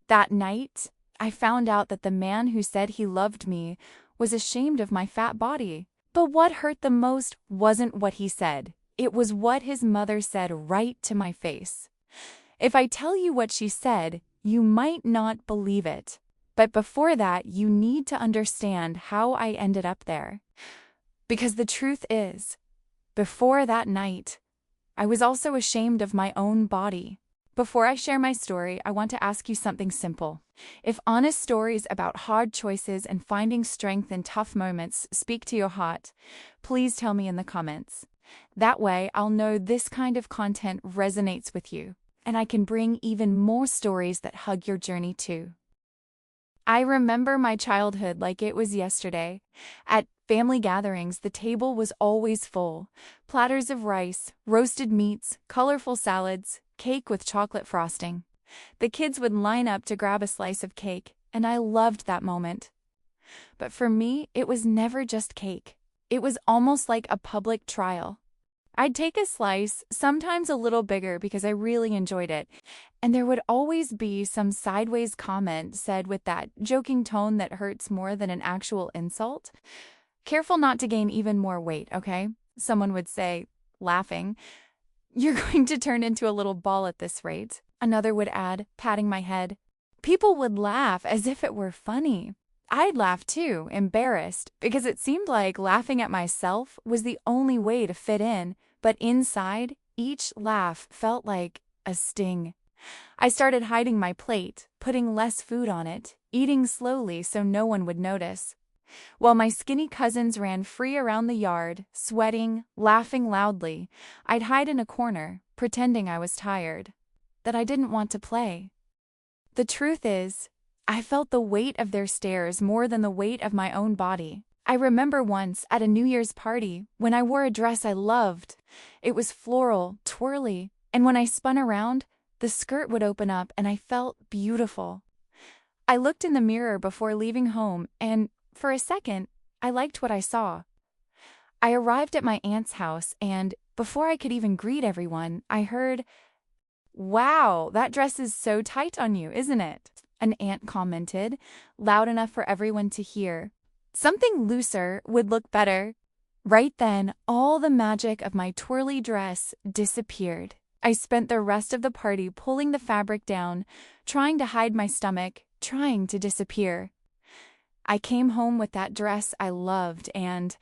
That night, I found out that the man who said he loved me was ashamed of my fat body. But what hurt the most wasn't what he said. It was what his mother said right to my face. If I tell you what she said, you might not believe it. But before that, you need to understand how I ended up there. Because the truth is, before that night, I was also ashamed of my own body. Before I share my story, I want to ask you something simple. If honest stories about hard choices and finding strength in tough moments speak to your heart, please tell me in the comments. That way, I'll know this kind of content resonates with you, and I can bring even more stories that hug your journey too. I remember my childhood like it was yesterday. At family gatherings, the table was always full. Platters of rice, roasted meats, colorful salads, cake with chocolate frosting. The kids would line up to grab a slice of cake, and I loved that moment. But for me, it was never just cake. It was almost like a public trial. I'd take a slice, sometimes a little bigger because I really enjoyed it, and there would always be some sideways comment said with that joking tone that hurts more than an actual insult. Careful not to gain even more weight, okay? Someone would say, laughing, "You're going to turn into a little ball at this rate." Another would add, patting my head. People would laugh as if it were funny. I'd laugh too, embarrassed, because it seemed like laughing at myself was the only way to fit in, but inside, each laugh felt like a sting. I started hiding my plate, putting less food on it, eating slowly so no one would notice. While my skinny cousins ran free around the yard, sweating, laughing loudly, I'd hide in a corner, pretending I was tired, that I didn't want to play. The truth is, I felt the weight of their stares more than the weight of my own body. I remember once at a New Year's party when I wore a dress I loved. It was floral, twirly, and when I spun around, the skirt would open up and I felt beautiful. I looked in the mirror before leaving home and, for a second, I liked what I saw. I arrived at my aunt's house and, before I could even greet everyone, I heard, "Wow, that dress is so tight on you, isn't it?" An aunt commented, loud enough for everyone to hear. "Something looser would look better." Right then, all the magic of my twirly dress disappeared. I spent the rest of the party pulling the fabric down, trying to hide my stomach, trying to disappear. I came home with that dress I loved, and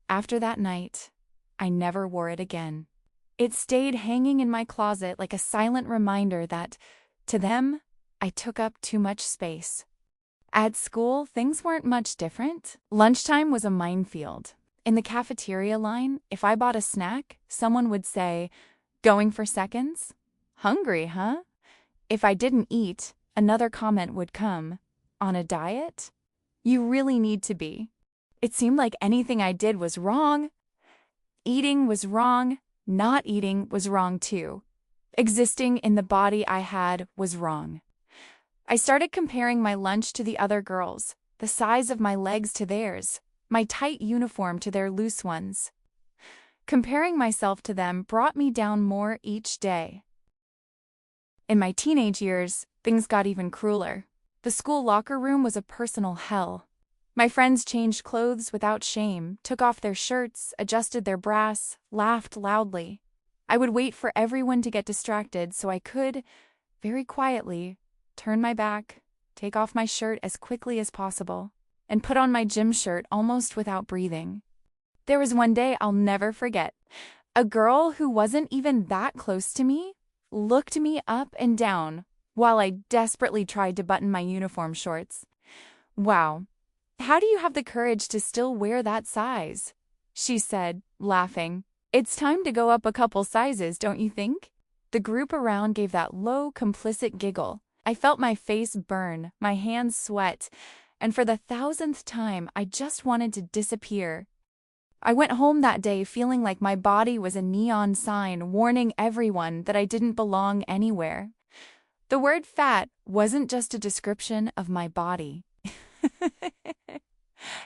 after that night, I never wore it again. It stayed hanging in my closet like a silent reminder that, to them, I took up too much space. At school, things weren't much different. Lunchtime was a minefield. In the cafeteria line, if I bought a snack, someone would say, "Going for seconds? Hungry, huh?" If I didn't eat, another comment would come, "On a diet? You really need to be." It seemed like anything I did was wrong. Eating was wrong. Not eating was wrong too. Existing in the body I had was wrong. I started comparing my lunch to the other girls, the size of my legs to theirs, my tight uniform to their loose ones. Comparing myself to them brought me down more each day. In my teenage years, things got even crueler. The school locker room was a personal hell. My friends changed clothes without shame, took off their shirts, adjusted their brass, laughed loudly. I would wait for everyone to get distracted so I could, very quietly, turn my back, take off my shirt as quickly as possible, and put on my gym shirt almost without breathing. There was one day I'll never forget. A girl who wasn't even that close to me looked me up and down while I desperately tried to button my uniform shorts. "Wow, how do you have the courage to still wear that size?" she said, laughing. "It's time to go up a couple sizes, don't you think?" The group around gave that low, complicit giggle. I felt my face burn, my hands sweat, and for the 1,000th time, I just wanted to disappear. I went home that day feeling like my body was a neon sign warning everyone that I didn't belong anywhere. The word fat wasn't just a description of my body.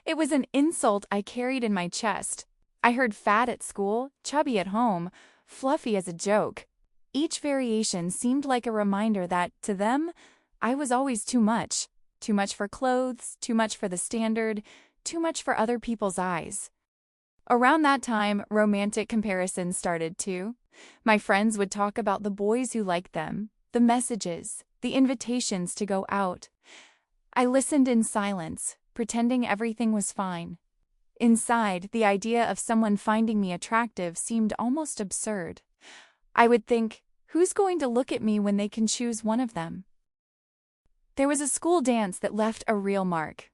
It was an insult I carried in my chest. I heard fat at school, chubby at home, fluffy as a joke. Each variation seemed like a reminder that, to them, I was always too much. Too much for clothes, too much for the standard, too much for other people's eyes. Around that time, romantic comparisons started too. My friends would talk about the boys who liked them, the messages, the invitations to go out. I listened in silence, pretending everything was fine. Inside, the idea of someone finding me attractive seemed almost absurd. I would think, who's going to look at me when they can choose one of them? There was a school dance that left a real mark.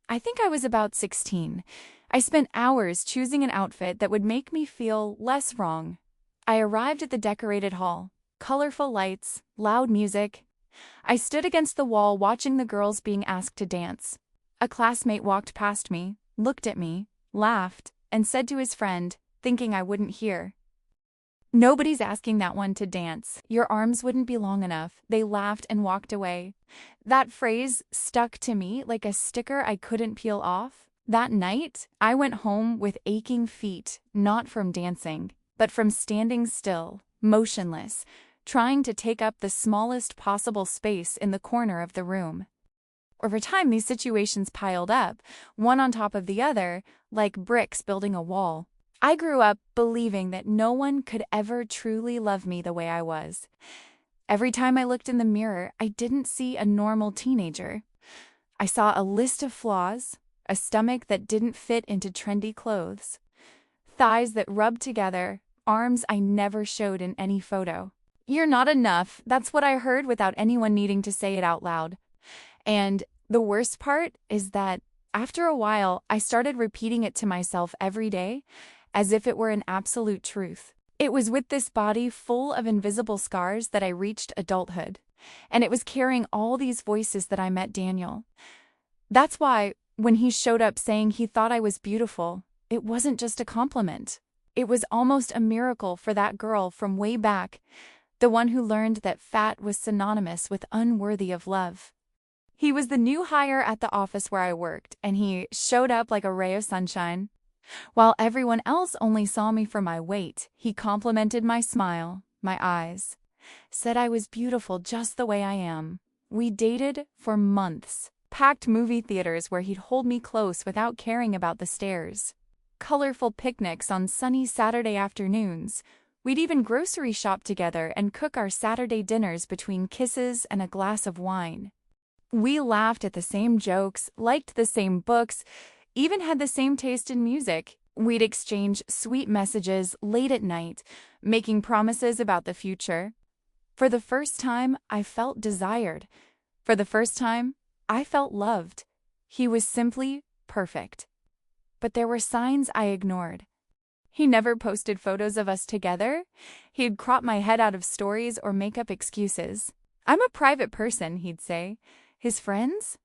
I think I was about 16. I spent hours choosing an outfit that would make me feel less wrong. I arrived at the decorated hall. Colorful lights, loud music. I stood against the wall watching the girls being asked to dance. A classmate walked past me, looked at me, laughed, and said to his friend, thinking I wouldn't hear, "Nobody's asking that one to dance. Your arms wouldn't be long enough." They laughed and walked away. That phrase stuck to me like a sticker I couldn't peel off. That night, I went home with aching feet, not from dancing, but from standing still, motionless, trying to take up the smallest possible space in the corner of the room. Over time, these situations piled up, one on top of the other, like bricks building a wall. I grew up believing that no one could ever truly love me the way I was. Every time I looked in the mirror, I didn't see a normal teenager. I saw a list of flaws, a stomach that didn't fit into trendy clothes, thighs that rubbed together, arms I never showed in any photo. "You're not enough," that's what I heard without anyone needing to say it out loud. And the worst part is that after a while, I started repeating it to myself every day, as if it were an absolute truth. It was with this body full of invisible scars that I reached adulthood, and it was carrying all these voices that I met Daniel. That's why, when he showed up saying he thought I was beautiful, it wasn't just a compliment. It was almost a miracle for that girl from way back, the one who learned that fat was synonymous with unworthy of love. He was the new hire at the office where I worked, and he showed up like a ray of sunshine. While everyone else only saw me for my weight, he complimented my smile, my eyes, said I was beautiful just the way I am. We dated for months, packed movie theaters where he'd hold me close without caring about the stares, colorful picnics on sunny Saturday afternoons. We'd even grocery shop together and cook our Saturday dinners between kisses and a glass of wine. We laughed at the same jokes, liked the same books, even had the same taste in music. We'd exchange sweet messages late at night, making promises about the future. For the first time, I felt desired. For the first time, I felt loved. He was simply perfect. But there were signs I ignored. He never posted photos of us together. He'd crop my head out of stories or make up excuses. "I'm a private person," he'd say. His friends?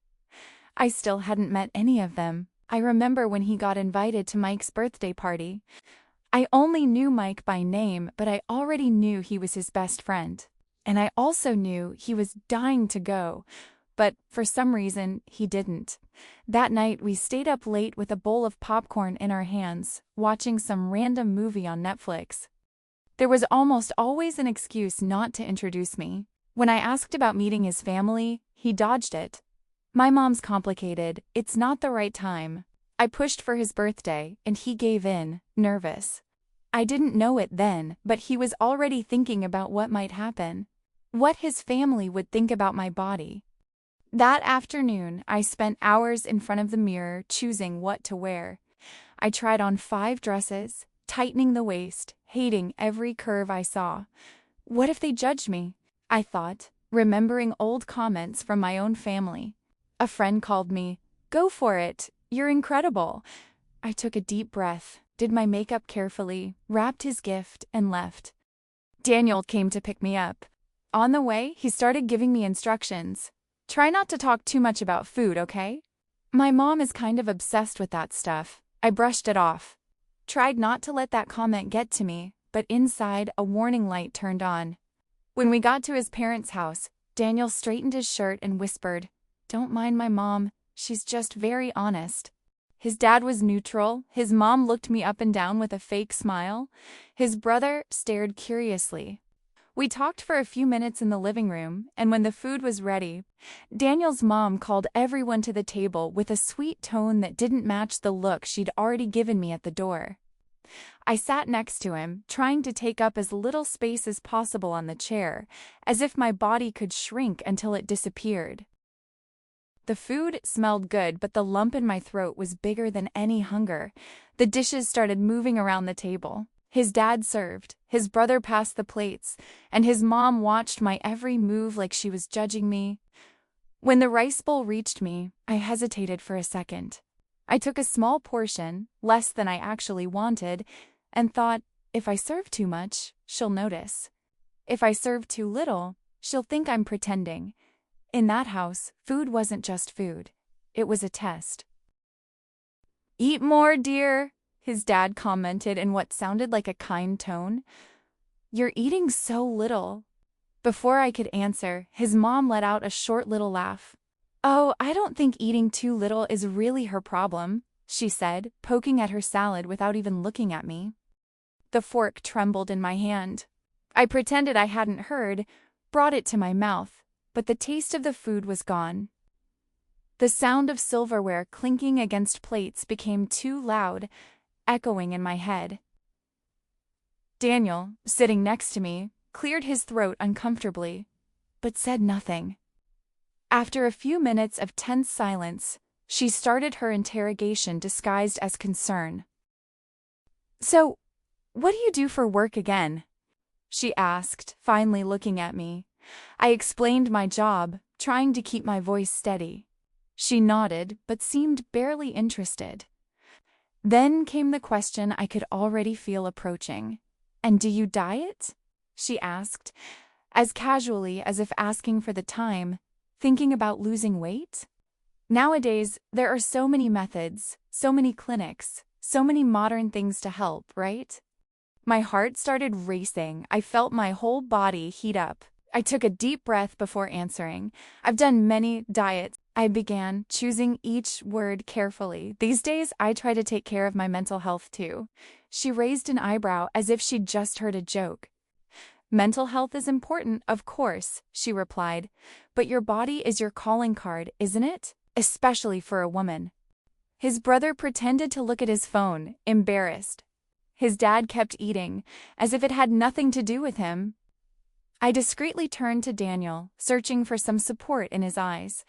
I still hadn't met any of them. I remember when he got invited to Mike's birthday party. I only knew Mike by name, but I already knew he was his best friend. And I also knew he was dying to go, but for some reason, he didn't. That night, we stayed up late with a bowl of popcorn in our hands, watching some random movie on Netflix. There was almost always an excuse not to introduce me. When I asked about meeting his family, he dodged it. "My mom's complicated. It's not the right time." I pushed for his birthday, and he gave in, nervous. I didn't know it then, but he was already thinking about what might happen. What his family would think about my body. That afternoon, I spent hours in front of the mirror choosing what to wear. I tried on 5 dresses, tightening the waist, hating every curve I saw. What if they judged me? I thought, remembering old comments from my own family. A friend called me, "Go for it, you're incredible." I took a deep breath, did my makeup carefully, wrapped his gift, and left. Daniel came to pick me up. On the way, he started giving me instructions. "Try not to talk too much about food, okay?" My mom is kind of obsessed with that stuff. I brushed it off. Tried not to let that comment get to me, but inside, a warning light turned on. When we got to his parents' house, Daniel straightened his shirt and whispered, "Don't mind my mom, she's just very honest." His dad was neutral, his mom looked me up and down with a fake smile, his brother stared curiously. We talked for a few minutes in the living room, and when the food was ready, Daniel's mom called everyone to the table with a sweet tone that didn't match the look she'd already given me at the door. I sat next to him, trying to take up as little space as possible on the chair, as if my body could shrink until it disappeared. The food smelled good, but the lump in my throat was bigger than any hunger. The dishes started moving around the table. His dad served, his brother passed the plates, and his mom watched my every move like she was judging me. When the rice bowl reached me, I hesitated for a second. I took a small portion, less than I actually wanted, and thought, if I serve too much, she'll notice. If I serve too little, she'll think I'm pretending. In that house, food wasn't just food. It was a test. "Eat more, dear," his dad commented in what sounded like a kind tone. "You're eating so little." Before I could answer, his mom let out a short little laugh. "Oh, I don't think eating too little is really her problem," she said, poking at her salad without even looking at me. The fork trembled in my hand. I pretended I hadn't heard, brought it to my mouth, but the taste of the food was gone. The sound of silverware clinking against plates became too loud, echoing in my head. Daniel, sitting next to me, cleared his throat uncomfortably, but said nothing. After a few minutes of tense silence, she started her interrogation disguised as concern. "So, what do you do for work again?" she asked, finally looking at me. I explained my job, trying to keep my voice steady. She nodded, but seemed barely interested. Then came the question I could already feel approaching. "And do you diet?" she asked, as casually as if asking for the time, thinking about losing weight. Nowadays, there are so many methods, so many clinics, so many modern things to help, right? My heart started racing. I felt my whole body heat up. I took a deep breath before answering. "I've done many diets," I began, choosing each word carefully. "These days, I try to take care of my mental health too." She raised an eyebrow as if she'd just heard a joke. "Mental health is important, of course," she replied, "but your body is your calling card, isn't it? Especially for a woman." His brother pretended to look at his phone, embarrassed. His dad kept eating, as if it had nothing to do with him. I discreetly turned to Daniel, searching for some support in his eyes.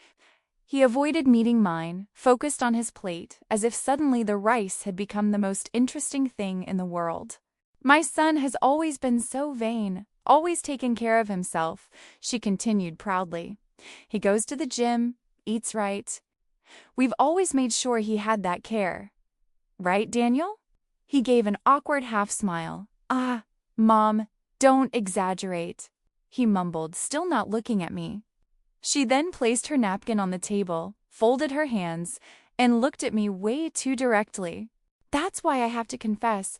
He avoided meeting mine, focused on his plate, as if suddenly the rice had become the most interesting thing in the world. "My son has always been so vain, always taken care of himself," she continued proudly. "He goes to the gym, eats right. We've always made sure he had that care. Right, Daniel?" He gave an awkward half smile. "Ah, Mom, don't exaggerate," he mumbled, still not looking at me. She then placed her napkin on the table, folded her hands, and looked at me way too directly. "That's why I have to confess,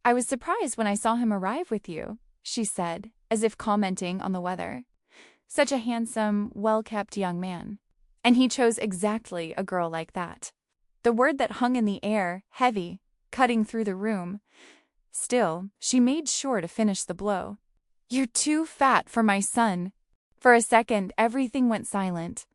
I was surprised when I saw him arrive with you," she said, as if commenting on the weather. "Such a handsome, well-kept young man. And he chose exactly a girl like that." The word that hung in the air, heavy, cutting through the room. Still, she made sure to finish the blow. "You're too fat for my son." For a second, everything went silent.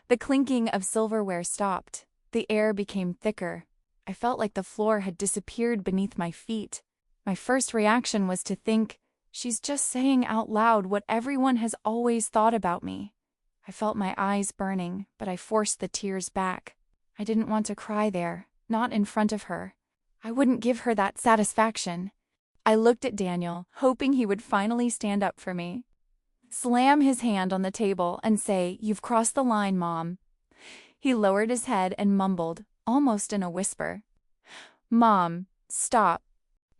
The clinking of silverware stopped. The air became thicker. I felt like the floor had disappeared beneath my feet. My first reaction was to think, she's just saying out loud what everyone has always thought about me. I felt my eyes burning, but I forced the tears back. I didn't want to cry there, not in front of her. I wouldn't give her that satisfaction. I looked at Daniel, hoping he would finally stand up for me. Slam his hand on the table and say, "You've crossed the line, Mom." He lowered his head and mumbled, almost in a whisper, "Mom, stop."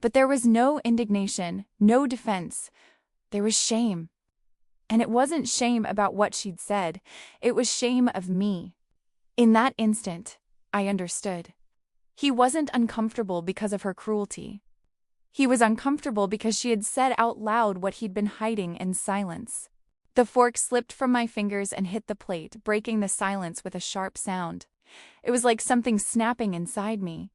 But there was no indignation, no defense. There was shame. And it wasn't shame about what she'd said. It was shame of me. In that instant, I understood. He wasn't uncomfortable because of her cruelty. He was uncomfortable because she had said out loud what he'd been hiding in silence. The fork slipped from my fingers and hit the plate, breaking the silence with a sharp sound. It was like something snapping inside me.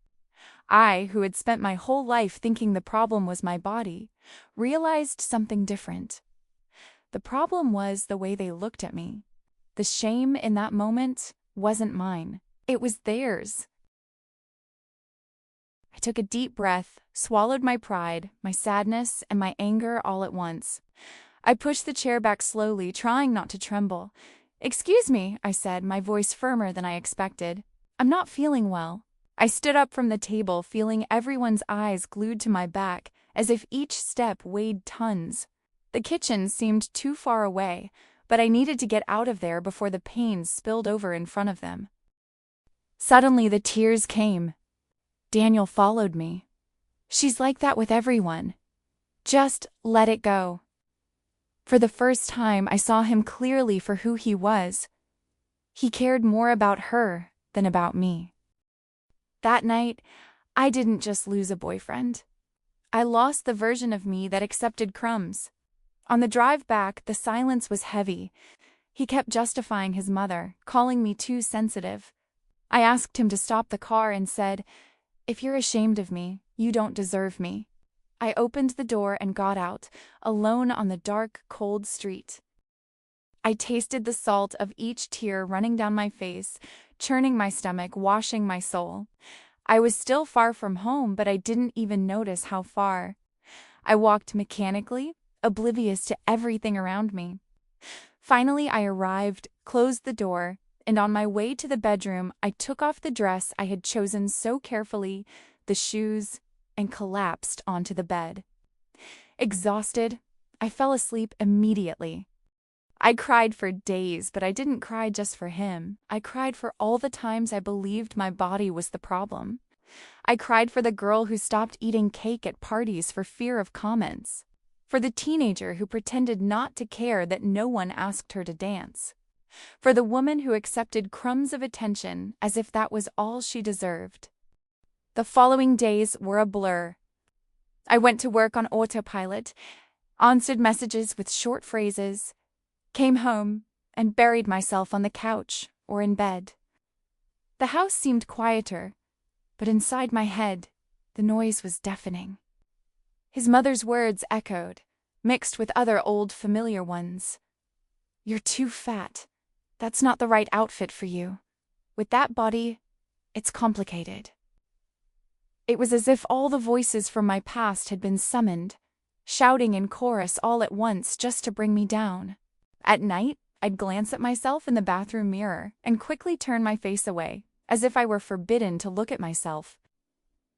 I, who had spent my whole life thinking the problem was my body, realized something different. The problem was the way they looked at me. The shame in that moment wasn't mine. It was theirs. I took a deep breath, swallowed my pride, my sadness, and my anger all at once. I pushed the chair back slowly, trying not to tremble. "Excuse me," I said, my voice firmer than I expected. "I'm not feeling well." I stood up from the table, feeling everyone's eyes glued to my back, as if each step weighed tons. The kitchen seemed too far away, but I needed to get out of there before the pain spilled over in front of them. Suddenly the tears came. Daniel followed me. "She's like that with everyone. Just let it go." For the first time, I saw him clearly for who he was. He cared more about her than about me. That night, I didn't just lose a boyfriend. I lost the version of me that accepted crumbs. On the drive back, the silence was heavy. He kept justifying his mother, calling me too sensitive. I asked him to stop the car and said, "If you're ashamed of me, you don't deserve me." I opened the door and got out, alone on the dark, cold street. I tasted the salt of each tear running down my face, churning my stomach, washing my soul. I was still far from home, but I didn't even notice how far. I walked mechanically, oblivious to everything around me. Finally, I arrived, closed the door, and on my way to the bedroom, I took off the dress I had chosen so carefully, the shoes, and collapsed onto the bed. Exhausted, I fell asleep immediately. I cried for days, but I didn't cry just for him. I cried for all the times I believed my body was the problem. I cried for the girl who stopped eating cake at parties for fear of comments. For the teenager who pretended not to care that no one asked her to dance. For the woman who accepted crumbs of attention as if that was all she deserved. The following days were a blur. I went to work on autopilot, answered messages with short phrases, came home, and buried myself on the couch or in bed. The house seemed quieter, but inside my head, the noise was deafening. His mother's words echoed, mixed with other old familiar ones. "You're too fat. That's not the right outfit for you. With that body, it's complicated." It was as if all the voices from my past had been summoned, shouting in chorus all at once just to bring me down. At night, I'd glance at myself in the bathroom mirror and quickly turn my face away, as if I were forbidden to look at myself.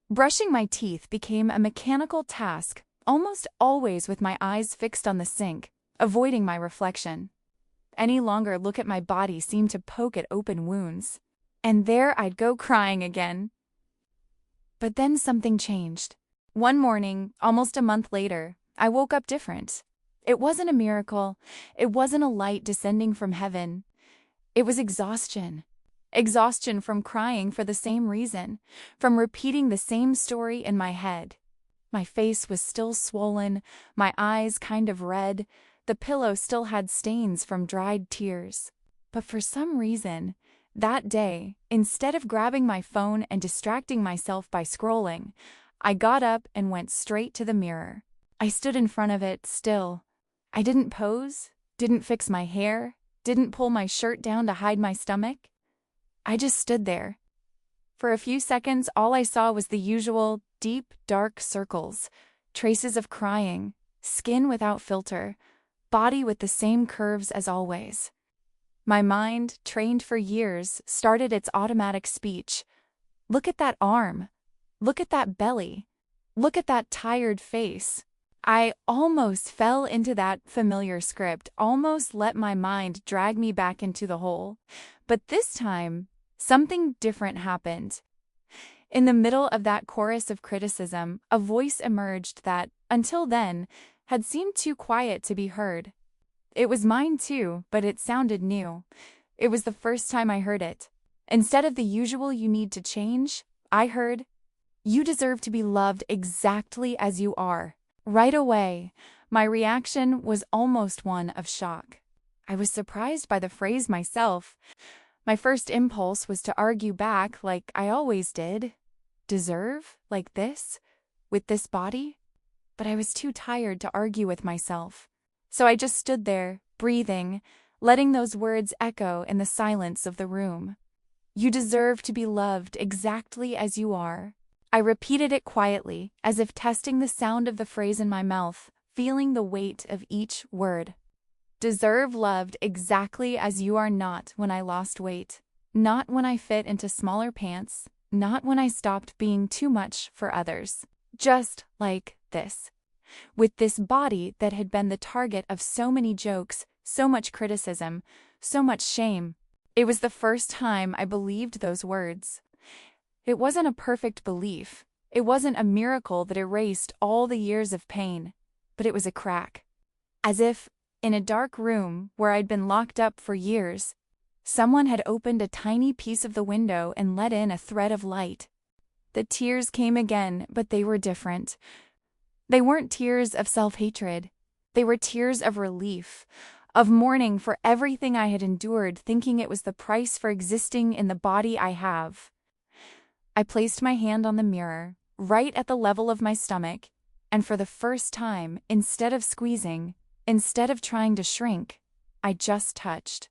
Brushing my teeth became a mechanical task, almost always with my eyes fixed on the sink, avoiding my reflection. Any longer look at my body seemed to poke at open wounds. And there I'd go crying again. But then something changed. One morning, almost a month later, I woke up different. It wasn't a miracle. It wasn't a light descending from heaven. It was exhaustion. Exhaustion from crying for the same reason, from repeating the same story in my head. My face was still swollen, my eyes kind of red, the pillow still had stains from dried tears. But for some reason, that day, instead of grabbing my phone and distracting myself by scrolling, I got up and went straight to the mirror. I stood in front of it still. I didn't pose, didn't fix my hair, didn't pull my shirt down to hide my stomach. I just stood there. For a few seconds, all I saw was the usual deep, dark circles, traces of crying, skin without filter, body with the same curves as always. My mind, trained for years, started its automatic speech. Look at that arm. Look at that belly. Look at that tired face. I almost fell into that familiar script, almost let my mind drag me back into the hole. But this time, something different happened. In the middle of that chorus of criticism, a voice emerged that, until then, had seemed too quiet to be heard. It was mine too, but it sounded new. It was the first time I heard it. Instead of the usual "you need to change," I heard, "You deserve to be loved exactly as you are." Right away, my reaction was almost one of shock. I was surprised by the phrase myself. My first impulse was to argue back like I always did. Deserve? Like this? With this body? But I was too tired to argue with myself. So I just stood there, breathing, letting those words echo in the silence of the room. You deserve to be loved exactly as you are. I repeated it quietly, as if testing the sound of the phrase in my mouth, feeling the weight of each word. Deserve loved exactly as you are. Not when I lost weight, not when I fit into smaller pants, not when I stopped being too much for others. Just like this. With this body that had been the target of so many jokes, so much criticism, so much shame. It was the first time I believed those words. It wasn't a perfect belief. It wasn't a miracle that erased all the years of pain, but it was a crack. As if, in a dark room where I'd been locked up for years, someone had opened a tiny piece of the window and let in a thread of light. The tears came again, but they were different. They weren't tears of self-hatred. They were tears of relief, of mourning for everything I had endured, thinking it was the price for existing in the body I have. I placed my hand on the mirror, right at the level of my stomach, and for the first time, instead of squeezing, instead of trying to shrink, I just touched.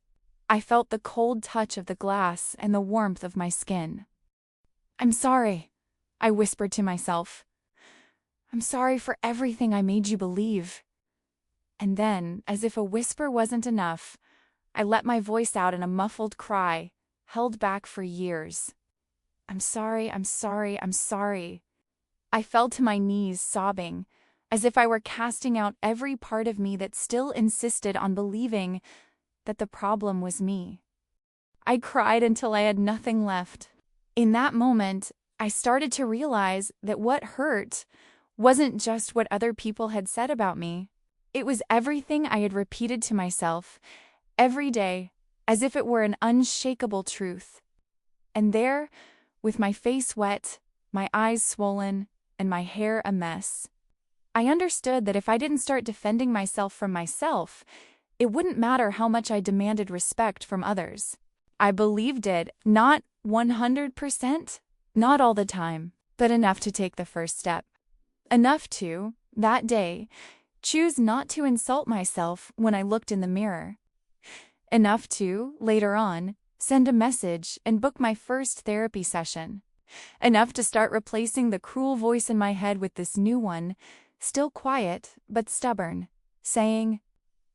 I felt the cold touch of the glass and the warmth of my skin. "I'm sorry," I whispered to myself. "I'm sorry for everything I made you believe." And then, as if a whisper wasn't enough, I let my voice out in a muffled cry, held back for years. "I'm sorry, I'm sorry, I'm sorry." I fell to my knees, sobbing, as if I were casting out every part of me that still insisted on believing that the problem was me. I cried until I had nothing left. In that moment, I started to realize that what hurt wasn't just what other people had said about me. It was everything I had repeated to myself every day, as if it were an unshakable truth. And there, with my face wet, my eyes swollen, and my hair a mess, I understood that if I didn't start defending myself from myself, it wouldn't matter how much I demanded respect from others. I believed it, not 100%, not all the time, but enough to take the first step. Enough to, that day, choose not to insult myself when I looked in the mirror. Enough to, later on, send a message and book my first therapy session. Enough to start replacing the cruel voice in my head with this new one, still quiet but stubborn, saying,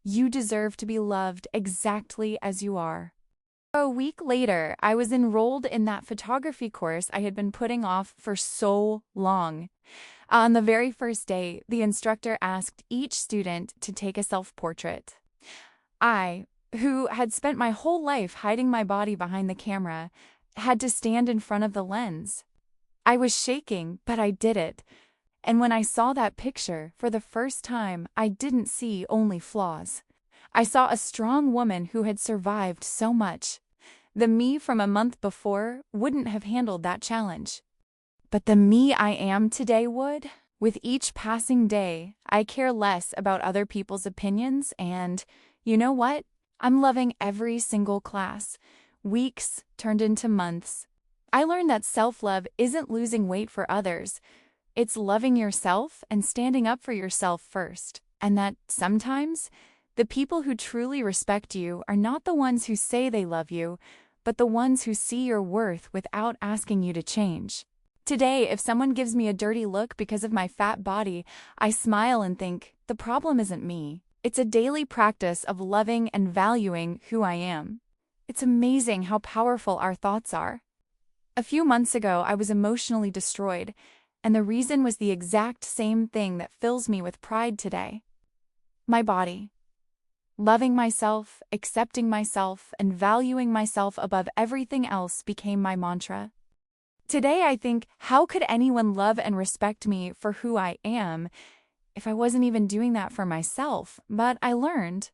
"You deserve to be loved exactly as you are." A week later, I was enrolled in that photography course I had been putting off for so long. On the very first day, the instructor asked each student to take a self-portrait. I, who had spent my whole life hiding my body behind the camera, had to stand in front of the lens. I was shaking, but I did it. And when I saw that picture, for the first time, I didn't see only flaws. I saw a strong woman who had survived so much. The me from a month before wouldn't have handled that challenge. But the me I am today would. With each passing day, I care less about other people's opinions, and you know what? I'm loving every single class. Weeks turned into months. I learned that self-love isn't losing weight for others. It's loving yourself and standing up for yourself first. And that sometimes, the people who truly respect you are not the ones who say they love you, but the ones who see your worth without asking you to change. Today, if someone gives me a dirty look because of my fat body, I smile and think, the problem isn't me. It's a daily practice of loving and valuing who I am. It's amazing how powerful our thoughts are. A few months ago, I was emotionally destroyed, and the reason was the exact same thing that fills me with pride today. My body. Loving myself, accepting myself, and valuing myself above everything else became my mantra. Today I think, how could anyone love and respect me for who I am if I wasn't even doing that for myself? But I learned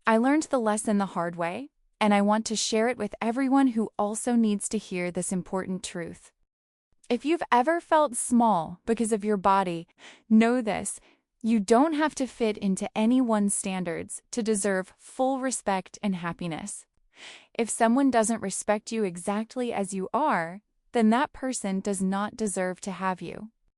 the lesson the hard way, and I want to share it with everyone who also needs to hear this important truth. If you've ever felt small because of your body, know this: you don't have to fit into anyone's standards to deserve full respect and happiness. If someone doesn't respect you exactly as you are, then that person does not deserve to have you.